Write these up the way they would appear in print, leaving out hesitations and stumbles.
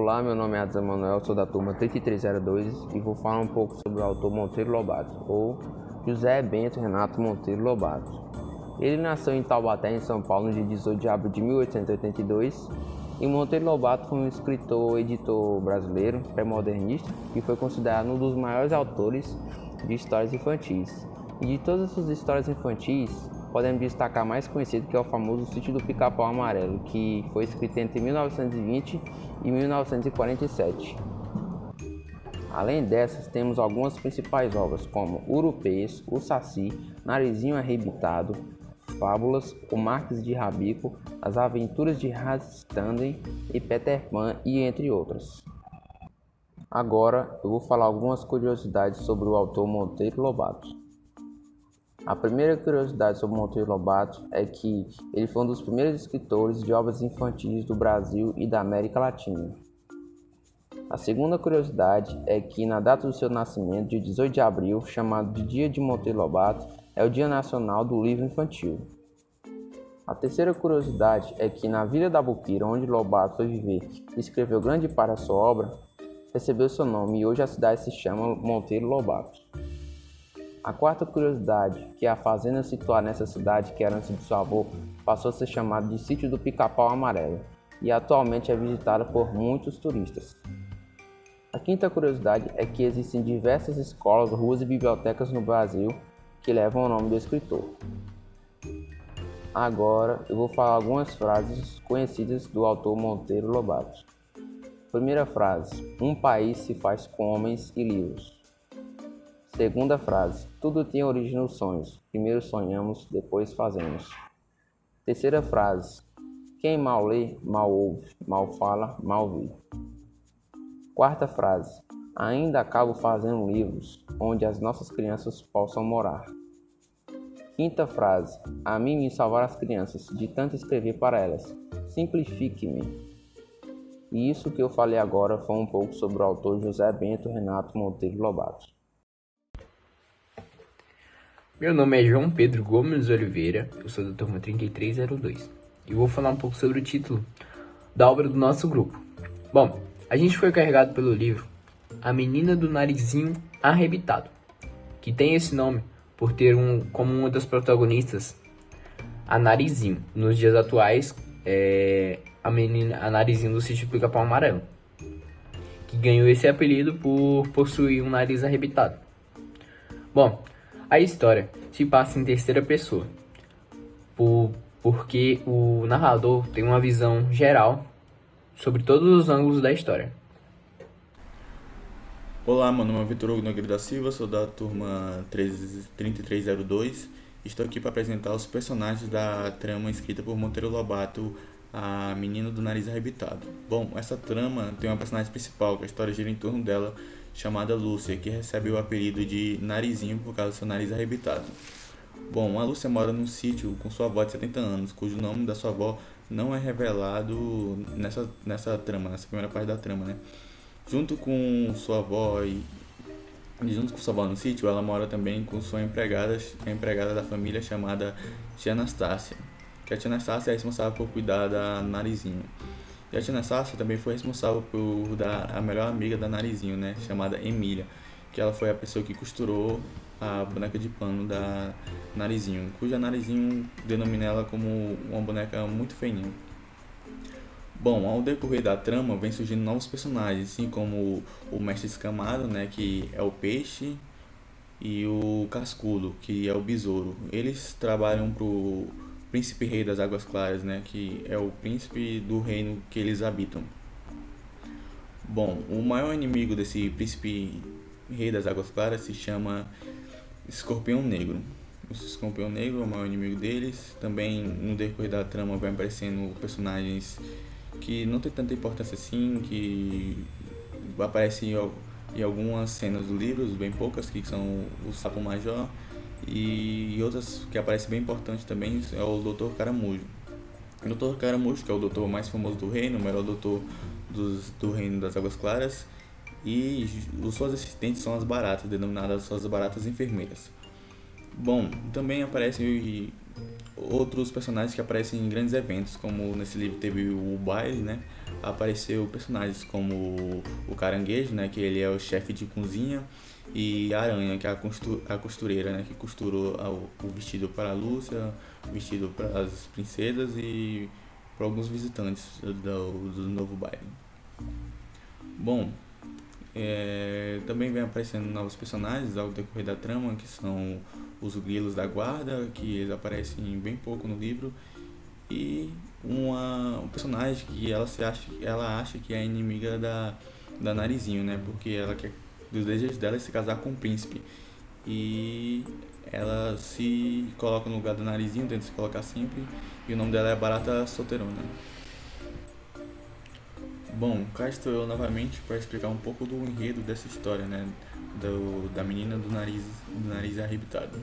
Olá, meu nome é Adson Manuel, sou da turma 3302 e vou falar um pouco sobre o autor Monteiro Lobato, ou José Bento Renato Monteiro Lobato. Ele nasceu em Taubaté, em São Paulo, no dia 18 de abril de 1882, e Monteiro Lobato foi um escritor e editor brasileiro pré-modernista que foi considerado um dos maiores autores de histórias infantis. E de todas essas histórias infantis, podemos destacar mais conhecido, que é o famoso Sítio do Pica-Pau Amarelo, que foi escrito entre 1920 e 1947. Além dessas, temos algumas principais obras, como Urupês, O Saci, Narizinho Arrebitado, Fábulas, O Marquês de Rabico, As Aventuras de Hans Stanley e Peter Pan, e entre outras. Agora eu vou falar algumas curiosidades sobre o autor Monteiro Lobato. A primeira curiosidade sobre Monteiro Lobato é que ele foi um dos primeiros escritores de obras infantis do Brasil e da América Latina. A segunda curiosidade é que na data do seu nascimento, dia 18 de abril, chamado de Dia de Monteiro Lobato, é o Dia Nacional do Livro Infantil. A terceira curiosidade é que na Vila da Buquira, onde Lobato foi viver e escreveu grande parte da sua obra, recebeu seu nome e hoje a cidade se chama Monteiro Lobato. A quarta curiosidade, que a fazenda situada nessa cidade, que era antes de seu avô, passou a ser chamada de Sítio do Pica-Pau Amarelo e atualmente é visitada por muitos turistas. A quinta curiosidade é que existem diversas escolas, ruas e bibliotecas no Brasil que levam o nome do escritor. Agora eu vou falar algumas frases conhecidas do autor Monteiro Lobato. Primeira frase: um país se faz com homens e livros. Segunda frase: tudo tem origem nos sonhos. Primeiro sonhamos, depois fazemos. Terceira frase: quem mal lê, mal ouve, mal fala, mal vê. Quarta frase: ainda acabo fazendo livros onde as nossas crianças possam morar. Quinta frase: a mim me salvar as crianças de tanto escrever para elas. Simplifique-me. E isso que eu falei agora foi um pouco sobre o autor José Bento Renato Monteiro Lobato. Meu nome é João Pedro Gomes Oliveira, eu sou da turma 3302 e vou falar um pouco sobre o título da obra do nosso grupo. Bom, a gente foi carregado pelo livro A Menina do Narizinho Arrebitado, que tem esse nome por ter como uma das protagonistas a Narizinho. Nos dias atuais, a Narizinho do Sítio do Pica-Pau Amarelo, que ganhou esse apelido por possuir um nariz arrebitado. Bom, a história se passa em terceira pessoa, porque o narrador tem uma visão geral sobre todos os ângulos da história. Olá, meu nome é Vitor Hugo Nogueira da Silva, sou da turma 3302. Estou aqui para apresentar os personagens da trama escrita por Monteiro Lobato, A Menina do Nariz Arrebitado. Bom, essa trama tem uma personagem principal, que a história gira em torno dela, chamada Lúcia, que recebe o apelido de Narizinho por causa do seu nariz arrebitado. Bom, a Lúcia mora num sítio com sua avó de 70 anos, cujo nome da sua avó não é revelado nessa trama, nessa primeira parte da trama, né? Junto com sua avó no sítio, ela mora também com sua empregada, a empregada da família chamada Tia Anastácia, que a Tia Anastácia é responsável por cuidar da Narizinho. E a Tia Anastácia também foi responsável por dar a melhor amiga da Narizinho, né, chamada Emília, que ela foi a pessoa que costurou a boneca de pano da Narizinho, cuja Narizinho denomina ela como uma boneca muito feininha. Bom, ao decorrer da trama vem surgindo novos personagens, assim como o Mestre Escamado, né, que é o peixe, e o Cascudo, que é o besouro. Eles trabalham pro Príncipe Rei das Águas Claras, né, que é o príncipe do reino que eles habitam. Bom, o maior inimigo desse Príncipe Rei das Águas Claras se chama Escorpião Negro. O Escorpião Negro é o maior inimigo deles. Também no decorrer da trama vai aparecendo personagens que não tem tanta importância assim, que aparecem em algumas cenas do livro, bem poucas, que são o Sapo Major, e outras que aparecem bem importantes também é o Dr. Caramujo. O Dr. Caramujo, que é o doutor mais famoso do reino, o melhor doutor do reino das Águas Claras, e os suas assistentes são as baratas, denominadas suas baratas enfermeiras. Bom, também aparecem outros personagens que aparecem em grandes eventos, como nesse livro teve o baile, né? apareceu personagens como o Caranguejo, né, que ele é o chefe de cozinha, e a Aranha, que é a costureira, né, que costurou o vestido para a Lúcia, o vestido para as princesas e para alguns visitantes do novo baile. Bom, também vem aparecendo novos personagens ao decorrer da trama, que são os grilos da guarda, que eles aparecem bem pouco no livro, e um personagem que ela acha que é inimiga da Narizinho, né? Porque ela quer, dos desejos dela é se casar com o príncipe. E ela se coloca no lugar do Narizinho, tenta se colocar sempre, e o nome dela é Barata Solteirona. Bom, cá estou eu novamente para explicar um pouco do enredo dessa história, né? Da menina do nariz arrebitado.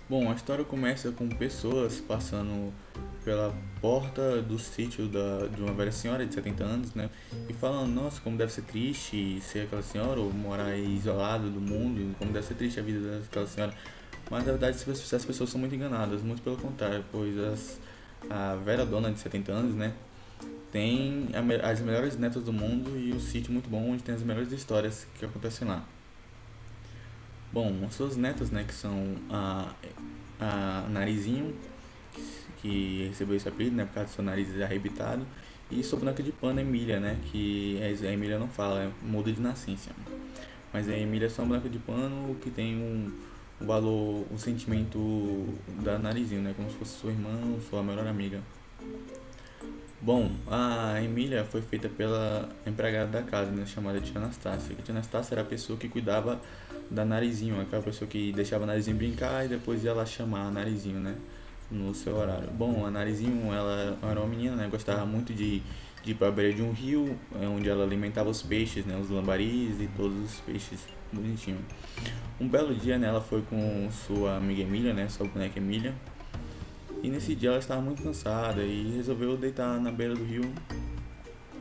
Bom, a história começa com pessoas passando pela porta do sítio de uma velha senhora de 70 anos, né? E falando, nossa, como deve ser triste ser aquela senhora, ou morar isolado do mundo, como deve ser triste a vida daquela senhora. Mas na verdade as pessoas são muito enganadas, muito pelo contrário, pois a velha dona de 70 anos, né? Tem as melhores netas do mundo e o sítio muito bom, onde tem as melhores histórias que acontecem lá. Bom, as suas netas, né, que são a Narizinho, que recebeu esse apelido, né, por causa do seu nariz arrebitado, e sua boneca de pano, Emília, né, que a Emília não fala, muda de nascença. Mas a Emília é só uma boneca de pano que tem um valor, um sentimento da Narizinho, né, como se fosse sua irmã, sua melhor amiga. Bom, a Emília foi feita pela empregada da casa, né, chamada Tia Anastácia. A Tia Anastácia era a pessoa que cuidava da Narizinho, aquela pessoa que deixava a Narizinho brincar e depois ia lá chamar a Narizinho, né, no seu horário. Bom, a Narizinho, ela era uma menina, né, gostava muito de ir para a beira de um rio, onde ela alimentava os peixes, né, os lambaris e todos os peixes bonitinhos. Um belo dia, né, ela foi com sua amiga Emília, né, sua boneca Emília, e nesse dia ela estava muito cansada e resolveu deitar na beira do rio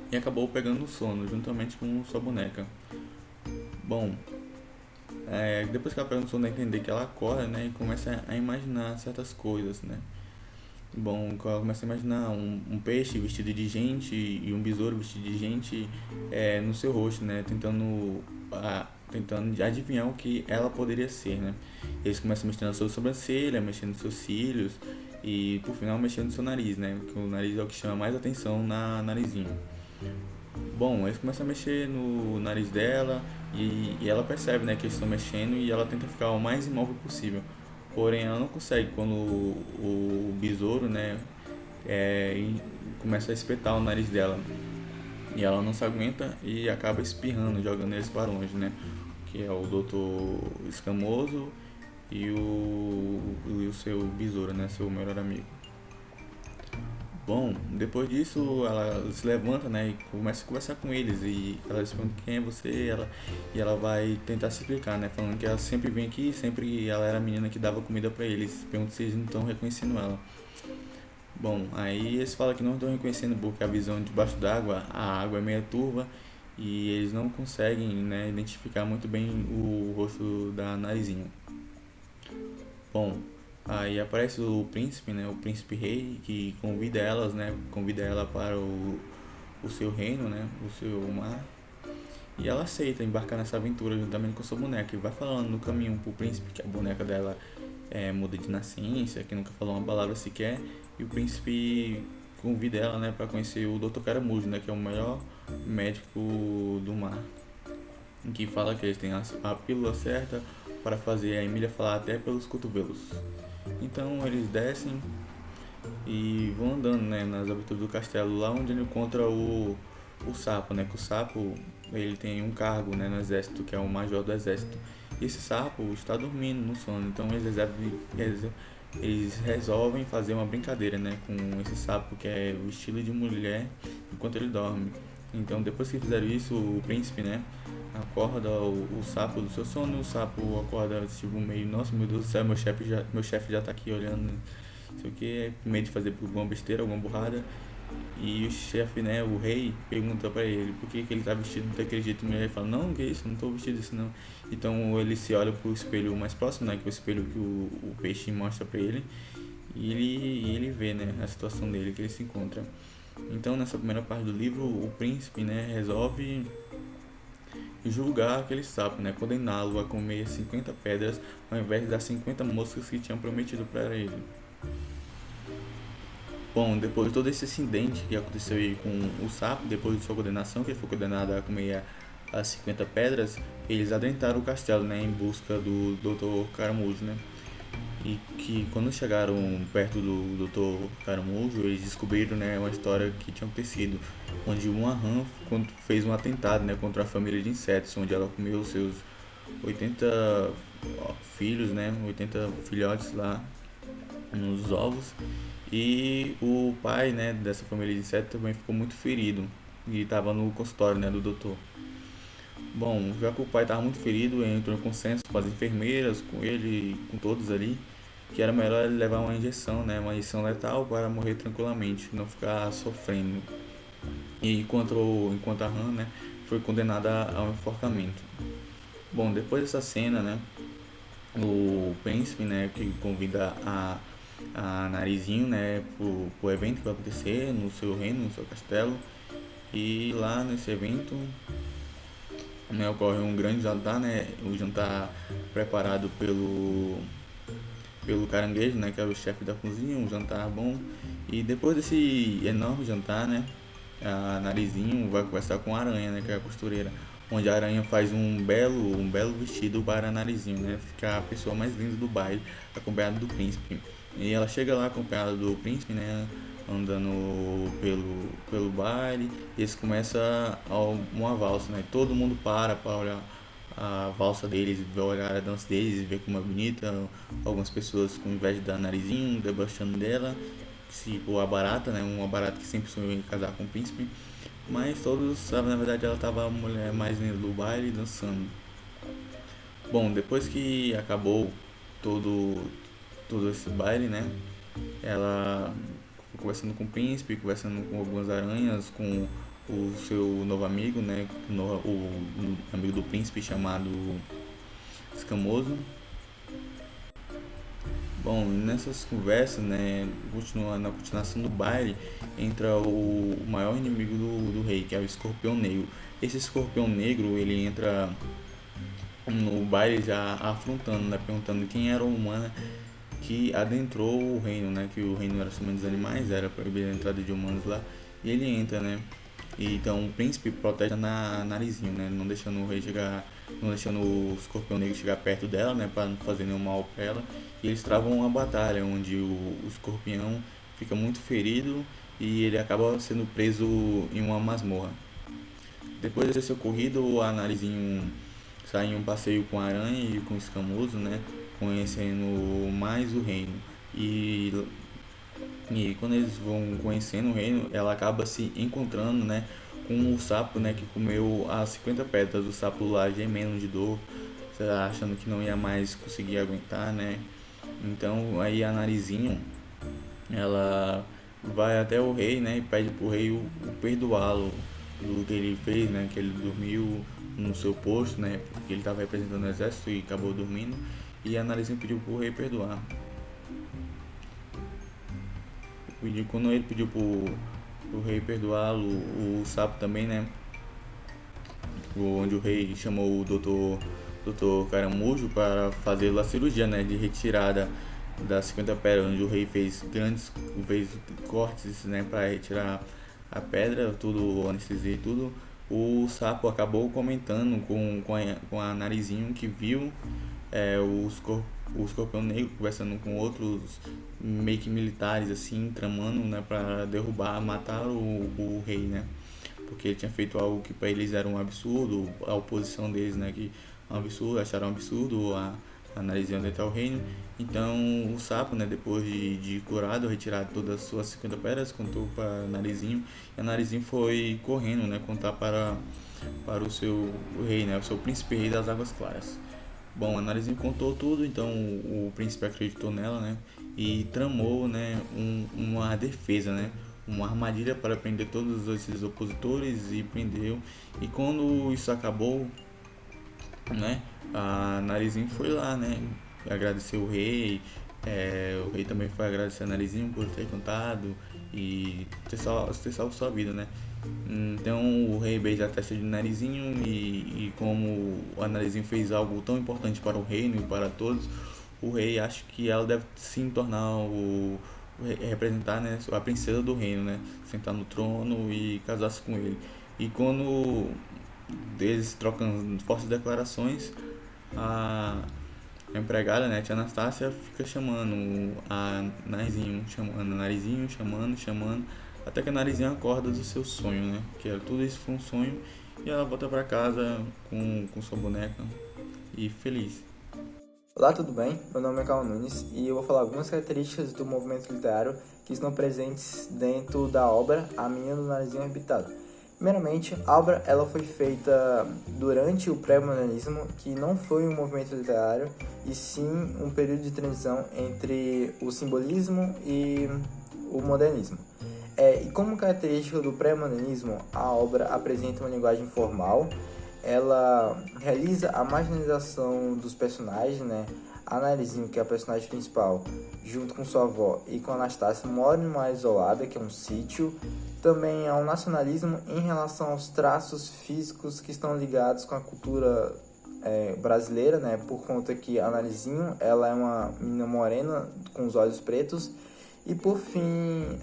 e acabou pegando no sono, juntamente com sua boneca. Bom, depois que ela pega no sono, dá a entender que ela acorda, né, e começa a imaginar certas coisas, né. Bom, ela começa a imaginar um peixe vestido de gente e um besouro vestido de gente no seu rosto, né, tentando adivinhar o que ela poderia ser, né. Eles começam mexendo na sua sobrancelha, mexendo nos seus cílios e, por final, mexendo no seu nariz, né, porque o nariz é o que chama mais atenção na Narizinho. Bom, eles começam a mexer no nariz dela e ela percebe, né, que eles estão mexendo e ela tenta ficar o mais imóvel possível. Porém, ela não consegue quando o besouro, né, começa a espetar o nariz dela. E ela não se aguenta e acaba espirrando, jogando eles para longe, né? Que é o Doutor Escamoso e o seu besouro, né? Seu melhor amigo. Bom, depois disso ela se levanta, né, e começa a conversar com eles e ela responde quem é você e ela vai tentar se explicar, né, falando que ela sempre vem aqui, sempre ela era a menina que dava comida pra eles, pergunta se eles não estão reconhecendo ela. Bom, aí eles falam que não estão reconhecendo porque a visão debaixo d'água, a água é meio turva e eles não conseguem, né, identificar muito bem o rosto da Narizinho. Bom, aí aparece o príncipe, né, o príncipe rei, que convida elas, né, convida ela para o seu reino, né, o seu mar. E ela aceita embarcar nessa aventura juntamente com sua boneca e vai falando no caminho pro príncipe que a boneca dela muda de nascença, que nunca falou uma palavra sequer. E o príncipe convida ela, né, para conhecer o Dr. Caramujo, né, que é o melhor médico do mar. Em que fala que eles têm a pílula certa para fazer a Emília falar até pelos cotovelos. Então eles descem e vão andando, né, nas aberturas do castelo, lá onde ele encontra o sapo, né, que o sapo ele tem um cargo, né, no exército, que é o major do exército. E esse sapo está dormindo no sono, então eles resolvem fazer uma brincadeira, né, com esse sapo que é o estilo de mulher enquanto ele dorme. Então depois que fizeram isso, o príncipe, né, acorda o sapo do seu sono, o sapo acorda tipo meio, nossa, meu Deus do céu, meu chefe já tá aqui olhando, não sei o que, com medo de fazer alguma besteira, alguma burrada. E o chefe, né, o rei, pergunta pra ele por que ele tá vestido daquele jeito. E ele fala, não, que isso, não tô vestido assim não. Então ele se olha pro espelho mais próximo, né, que é o espelho que o peixe mostra pra ele. E ele vê, né, a situação dele, que ele se encontra. Então, nessa primeira parte do livro, o príncipe, né, resolve julgar aquele sapo, né, condená-lo a comer 50 pedras ao invés das 50 moscas que tinham prometido para ele. Bom, depois de todo esse incidente que aconteceu aí com o sapo, depois de sua condenação, que ele foi condenado a comer as 50 pedras, eles adentraram o castelo, né, em busca do Dr. Caramujo, né? E que quando chegaram perto do Dr. Caramujo, eles descobriram, né, uma história que tinha acontecido, onde uma rã fez um atentado, né, contra a família de insetos, onde ela comeu seus 80 filhos, né, 80 filhotes lá nos ovos. E o pai, né, dessa família de insetos também ficou muito ferido e estava no consultório, né, do doutor. Bom, já que o pai estava muito ferido, entrou em consenso com as enfermeiras, com ele, com todos ali, que era melhor ele levar uma injeção, né, uma injeção letal para morrer tranquilamente, não ficar sofrendo. E enquanto a Han, né, foi condenada ao enforcamento. Bom, depois dessa cena, né, o príncipe, né, que convida a Narizinho, né, pro evento que vai acontecer no seu reino, no seu castelo. E lá nesse evento, né, ocorre um grande jantar, né, o jantar preparado pelo caranguejo, né, que é o chefe da cozinha, um jantar bom. E depois desse enorme jantar, né, a Narizinho vai conversar com a Aranha, né, que é a costureira, onde a Aranha faz um belo vestido para a Narizinho, né, ficar a pessoa mais linda do baile, acompanhada do príncipe. E ela chega lá acompanhada do príncipe, né, andando pelo baile, e eles começam uma valsa, né, todo mundo para olhar a valsa deles, olhar a dança deles e ver como é bonita. Algumas pessoas com inveja da Narizinho, debochando dela, tipo a barata, né? Uma barata que sempre sonhou em casar com o príncipe. Mas todos sabem, na verdade, ela tava a mulher mais linda do baile dançando. Bom, depois que acabou todo, todo esse baile, né? Ela ficou conversando com o príncipe, conversando com algumas aranhas, com o seu novo amigo, né? O amigo do príncipe chamado Escamoso. Bom, nessas conversas, né, na continuação do baile, entra o maior inimigo do rei, que é o Escorpião Negro. Esse Escorpião Negro, ele entra no baile já afrontando, né, perguntando quem era o humano que adentrou o reino, né, que o reino era somente dos animais, era proibida a entrada de humanos lá, e ele entra, né. E então o príncipe protege na Narizinho, né, não deixando o rei chegar, não deixando o Escorpião Negro chegar perto dela, né, para não fazer nenhum mal para ela. E eles travam uma batalha onde o Escorpião fica muito ferido e ele acaba sendo preso em uma masmorra. Depois desse ocorrido, a Narizinho sai em um passeio com a Aranha e com o Escamoso, né, conhecendo mais o reino. E quando eles vão conhecendo o reino, ela acaba se encontrando, né, com o sapo, né, que comeu as 50 pedras. O sapo lá gemendo de dor, achando que não ia mais conseguir aguentar, né. Então aí a Narizinho, ela vai até o rei, né, e pede pro rei o perdoá-lo do que ele fez, né, que ele dormiu no seu posto, né, porque ele estava representando o exército e acabou dormindo. E a Narizinho pediu pro rei perdoar. Quando ele pediu pro rei perdoá-lo, o sapo também, né, onde o rei chamou o doutor Caramujo para fazer a cirurgia, né, de retirada das 50 pedras, onde o rei fez cortes, né, para retirar a pedra, tudo, anestesia e tudo. O sapo acabou comentando com a Narizinho que viu o Escorpião Negro conversando com outros meio que militares, assim, tramando, né, para derrubar, matar o rei, né, porque ele tinha feito algo que para eles era um absurdo, a oposição deles, né, que é um absurdo, acharam um absurdo a Narizinho dentro do reino. Então o sapo, né, depois de curado, retirar todas as suas 50 pedras, contou para Narizinho, e a Narizinho foi correndo, né, contar para o seu rei, né, o seu príncipe rei das Águas Claras. Bom, a Narizinho contou tudo, então o príncipe acreditou nela, né, e tramou, né, uma defesa, né, uma armadilha para prender todos esses opositores, e prendeu. E quando isso acabou, né, a Narizinho foi lá, né, agradecer o rei, O rei também foi agradecer a Narizinho por ter contado e ter salvo sua vida, né? Então o rei beija a testa de Narizinho e como o Narizinho fez algo tão importante para o reino e para todos, o rei acha que ela deve sim tornar representar, né, a princesa do reino, né? Sentar no trono e casar-se com ele. E quando eles trocam fortes declarações, a empregada, né, tia Anastácia, fica chamando a Narizinho, chamando, até que a Narizinho acorda do seu sonho, né, que tudo isso foi um sonho, e ela volta para casa com sua boneca e feliz. Olá, tudo bem? Meu nome é Carl Nunes e eu vou falar algumas características do movimento literário que estão presentes dentro da obra A Menina do Narizinho Arrebitado. Primeiramente, a obra ela foi feita durante o pré-modernismo, que não foi um movimento literário, e sim um período de transição entre o simbolismo e o modernismo. E como característica do pré-modernismo, a obra apresenta uma linguagem formal, ela realiza a marginalização dos personagens, né? A Narizinho, que é a personagem principal, junto com sua avó e com a Anastácia, mora em uma área isolada, que é um sítio. Também há um nacionalismo em relação aos traços físicos que estão ligados com a cultura brasileira, né? Por conta que a Narizinho, ela é uma menina morena com os olhos pretos. E por fim,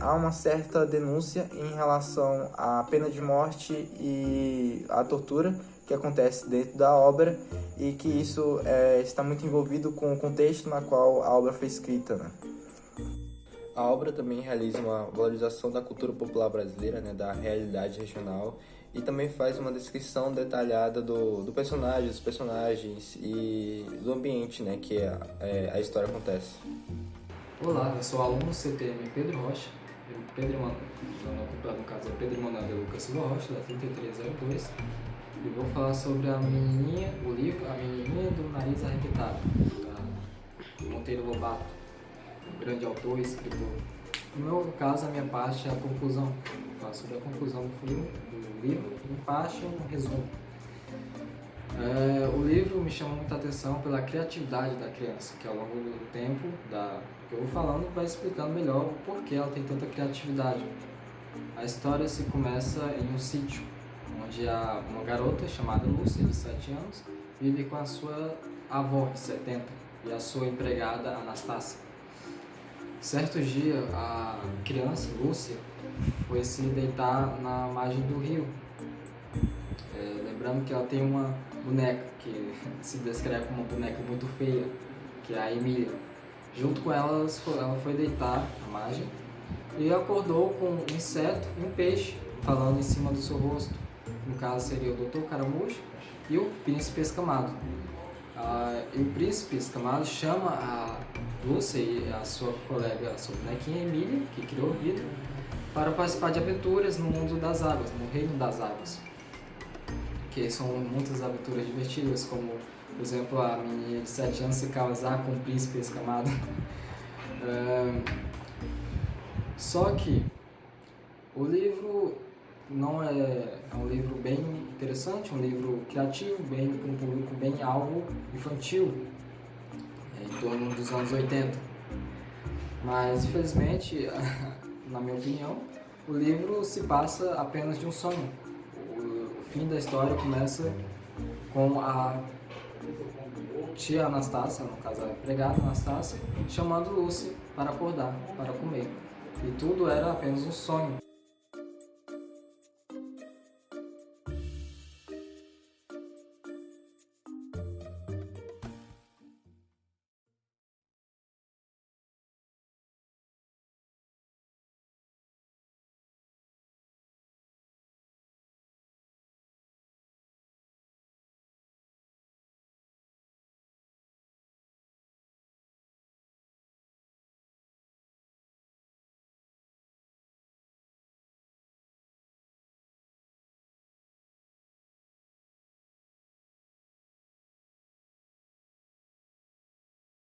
há uma certa denúncia em relação à pena de morte e à tortura que acontece dentro da obra, e que isso está muito envolvido com o contexto na qual a obra foi escrita, né? A obra também realiza uma valorização da cultura popular brasileira, né, da realidade regional, e também faz uma descrição detalhada dos personagens e do ambiente, né, que a história acontece. Olá, eu sou aluno CTM Pedro Rocha, no caso é Pedro Emanuel de Lucas Silva Rocha, da 3302, e vou falar sobre o livro A Menininha do Nariz Arrebitado, da Monteiro Lobato, um grande autor e escritor. No meu caso, a minha parte é a conclusão. Eu falo sobre a conclusão do livro, em parte um resumo. O livro me chama muita atenção pela criatividade da criança, que ao longo do tempo que eu vou falando vai explicando melhor o porquê ela tem tanta criatividade. A história se começa em um sítio, onde há uma garota chamada Lúcia, de 7 anos, vive com a sua avó, de 70, e a sua empregada, Anastácia. Certo dia, a criança, Lúcia, foi se deitar na margem do rio. Lembrando que ela tem uma boneca, que se descreve como uma boneca muito feia, que é a Emília. Junto com ela foi deitar na margem e acordou com um inseto e um peixe falando em cima do seu rosto. No caso seria o Dr. Caramujo e o Príncipe Escamado. E o Príncipe Escamado chama a Lúcia e a sua colega, a sua bonequinha Emília, que criou vida, para participar de aventuras no mundo das águas, no reino das águas. Que são muitas aventuras divertidas, como, por exemplo, a menina de 7 anos se casar com o Príncipe Escamado. Só que o livro não é um livro bem interessante, um livro criativo, com um público bem alvo infantil, em torno dos anos 80. Mas, infelizmente, na minha opinião, o livro se passa apenas de um sonho. O fim da história começa com a tia Anastácia, no caso a empregada Anastácia, chamando Lúcia para acordar, para comer. E tudo era apenas um sonho.